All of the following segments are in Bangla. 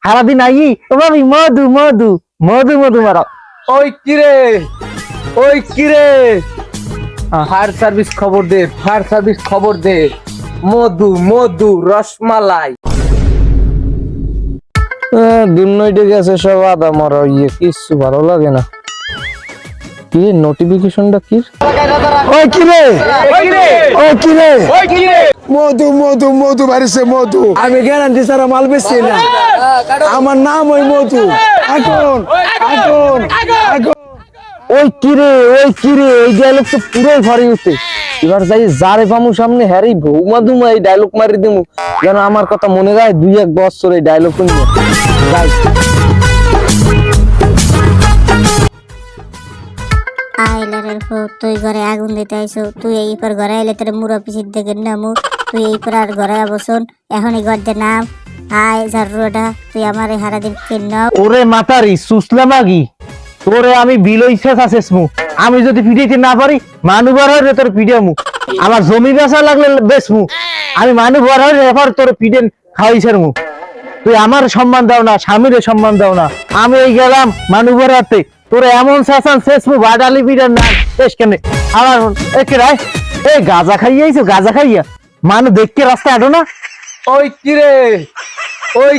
সারাদিন আই ভাবি মধু মধু মধু মধু মারা। ওই কিরে ফায়ার সার্ভিস খবর দে, ফায়ার সার্ভিস খবর দে। মধু মধু রসমালাই দুর্নইটে গেছে সব আদা মরা কিচ্ছু ভালো লাগে না। কি নোটিফিকেশনটা কি? ওই কিরে মধু মধু মধু বাড়িছে মধু। আমি গ্যারান্টি ছাড়া মাল বেচছি না। আমার নাম ওই মধু। এখন এখন এখন ওই কিরে এই ডায়লগ তো পুরোই ভরে উঠে। এবার যাই যারে পামু সামনে হ্যারি বৌমা দুমা এই ডায়লগ মারি দিমু যেন আমার কথা মনে যায় 2-1 বছর এই ডায়লগ শুনবো। আইলারের ফো তুই ঘরে আগুন দিতে আইছো, তুই এই পর ঘরে আইলে তোর মুড়ো পিছির দিকে নামু, তুই এই পর আর ঘরে আবসন এখনই ঘর দে নাম। আয় ঝাড়ুটা তুই আমার হারা দিন কিন্ন। ওরে মাতারি সুসলা মাগি তোরে আমি বিলই শেষ আছিস মু। আমি যদি পিটাইতে না পারি মানুবার হয় তোর পিটামু। আমার জমি বেচা লাগলে বেচমু। আমি মানুবার হয় এবার তোর পিটেন খাওয়াইছের মু। তুই আমার সম্মান দাও না, স্বামীর সম্মান দাও না। আমি এই গেলাম মানুবার হাতে তোরে এমন শাসন শেষ মু বাডালি পিটার না শেষ কেন আমার একে রায় এই গাঁজা খাইয়াইছো গাঁজা খাইয়া মানুষ দেখকে রাস্তায় আটো না। ওই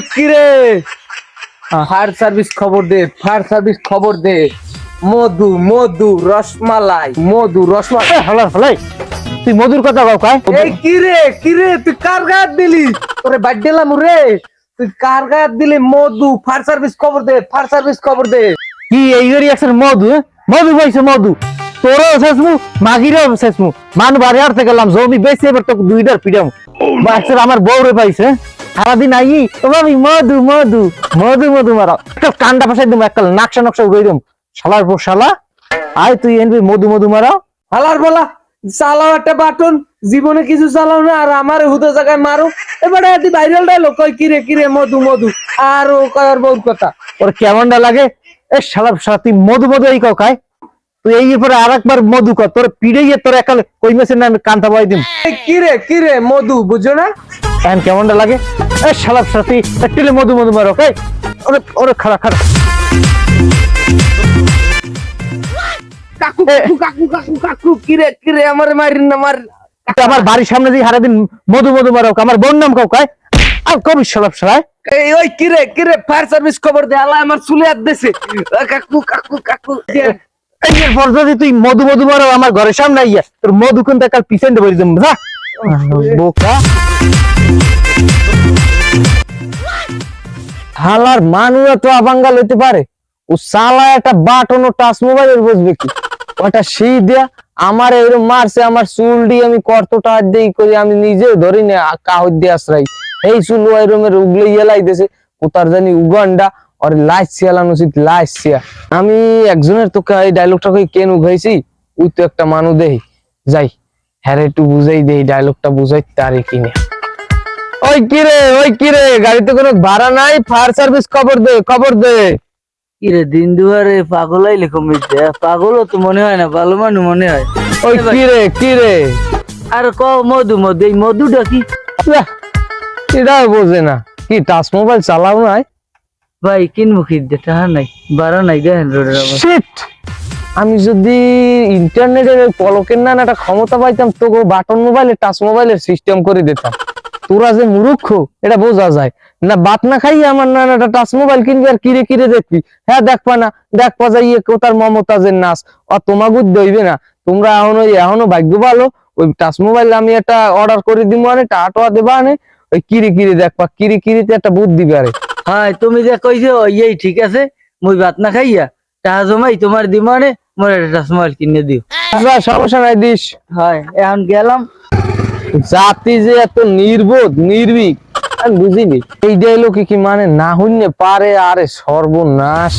কিরে ফায়ার সার্ভিস খবর দে, ফায়ার সার্ভিস খবর দে। মধু মধু রসমালাই মধু রসমালাই। হলাই তুই মধুর কথা কও কাই? এই কিরে তুই কার গায়ে দিলি? তোরে বাদ দিলাম রে, তুই কার গায়ে দিলি? মধু ফায়ার সার্ভিস খবর দে, ফায়ার সার্ভিস খবর দে। কি এই রিয়াকশন মধু মধু পাইছে মধু তোরও শেষমু মাগিরও শেষমু মানু বাড়ি হারতে গেলাম জমি বেশি এবার তোকে 2টার পিটাম বাচ্চার আমার বউরে পাইছে সারাদিন আই ভাবি মধু মধু মধু মধু মারা একটা কান্ডা ফাঁসাই দিম একটা নাকশা নকশা উড়াই দিম শালার পর শালা আয় তুই এনবি মধু মধু মারা হালার বলা চালাও একটা বাটন জীবনে কিছু চালাও না আর আমার হুদো জায়গায় মারো। এবারে এটি ভাইরাল ডায়লগ কই কিরে মধু মধু আর ও কয়ার বউর কথা। ওর কেমনটা লাগে এ শালার শালা তুই মধু মধু এই কাউ খায় তুই এই পরে আরেকবার মধু কর তোর পিড়ে তোর একালে কই মেসের নামে কান্তা বই দিম। এই কিরে মধু বুঝো না এখন কেমনটা লাগে এ শালার সাথী একটিলে মধু মধু মারো ওকে ওরে ওরে খাড়া খাড়া কাকু কাকু কাকু কাকু কিরে আমার মারিন না মার। আমার বাড়ির সামনে যে হারাদিন মধু মধু মারো আমার বোন নাম কাউ কায় আর কবি শালার শালায় এই ওই কিরে ফায়ার সার্ভিস খবর দে আল্লাহ আমার চুলে হাত দিছে। কাকু কাকু কাকু এরপর যদি তুই মধু মধু মারো আমার ঘরের সামনে আইয়া তোর মধু কিন্তু কাল পিছনে বলে দিম যা বোকা হালার মানুষ তো আবাঙ্গাল হইতে পারে ও সালা একটা বাটন ও টাচ মোবাইলের বুঝবে কি ওটা সেই দিয়া আমার এরকম মারছে আমার চুল দিয়ে আমি কর্তটা হাত দিয়ে করি আমি নিজেও ধরি না কাহর দিয়ে আশ্রয় এই চুল এরমের উগলে ইয়েলাই দিয়েছে কোথার জানি উগান্ডা আর লাইসিয়া লানুচিত লাইসিয়া আমি একজনের তোকে এই ডায়লগটা কই কেন উগাইছি ওই তো একটা মানুষ দেই যাই হ্যাঁ একটু বুঝাই দেই ডায়লগটা বুঝাই তারে কিনে। ওই কিরে গাড়িতে কোনো ভাড়া নাই ফায়ার সার্ভিস খবর দে। কিরে দিন দুয়ারে পাগল আইলে কমিছে পাগলও তো মনে হয় না ভালো মানুষ মনে হয়। ওই কিরে আর ক মধু মধু এই মধুটা কি এটাও বোঝে না কি টাচ মোবাইল চালাও নাই ভাই কিনবো কি টাকা নাই বাড়া নাই দেখেন রোডের অবস্থা। শিট আমি যদি ইন্টারনেটের পলকের না একটা ক্ষমতা পাইতাম তোকে বাটন মোবাইলে টাচ মোবাইলের সিস্টেম করে দিতাম। তোরা যে মূর্খ এটা বোঝা যায় না বাত না খাই আমার না একটা টাচ মোবাইল কিনবি আর কিরে দেখবি হ্যাঁ দেখবা যাই কোথার মমতাজের নাচ আর তোমাকে দইবে না তোমরা এখনো ভাগ্য ভালো ওই টাচ মোবাইল আমি একটা অর্ডার করে দিব আনে টাটোয়া দেবা আনে ওই কিরে দেখবা কিরিতে একটা বুদ্ধি পারে। হ্যাঁ তুমি যে কইছো এই ঠিক আছে মুই ভাত না খাইয়া টাকা জমাই তোমার দিমানে মোর একটা মোবাইল কিনে দিও। সমস্যা নাই দিস। হয় এখন গেলাম জাতি যে এত নির্বোধ নির্ভীক আমি বুঝিনি এই ডায়লগ কি মানে না হইনে পারে আরে সর্বনাশ।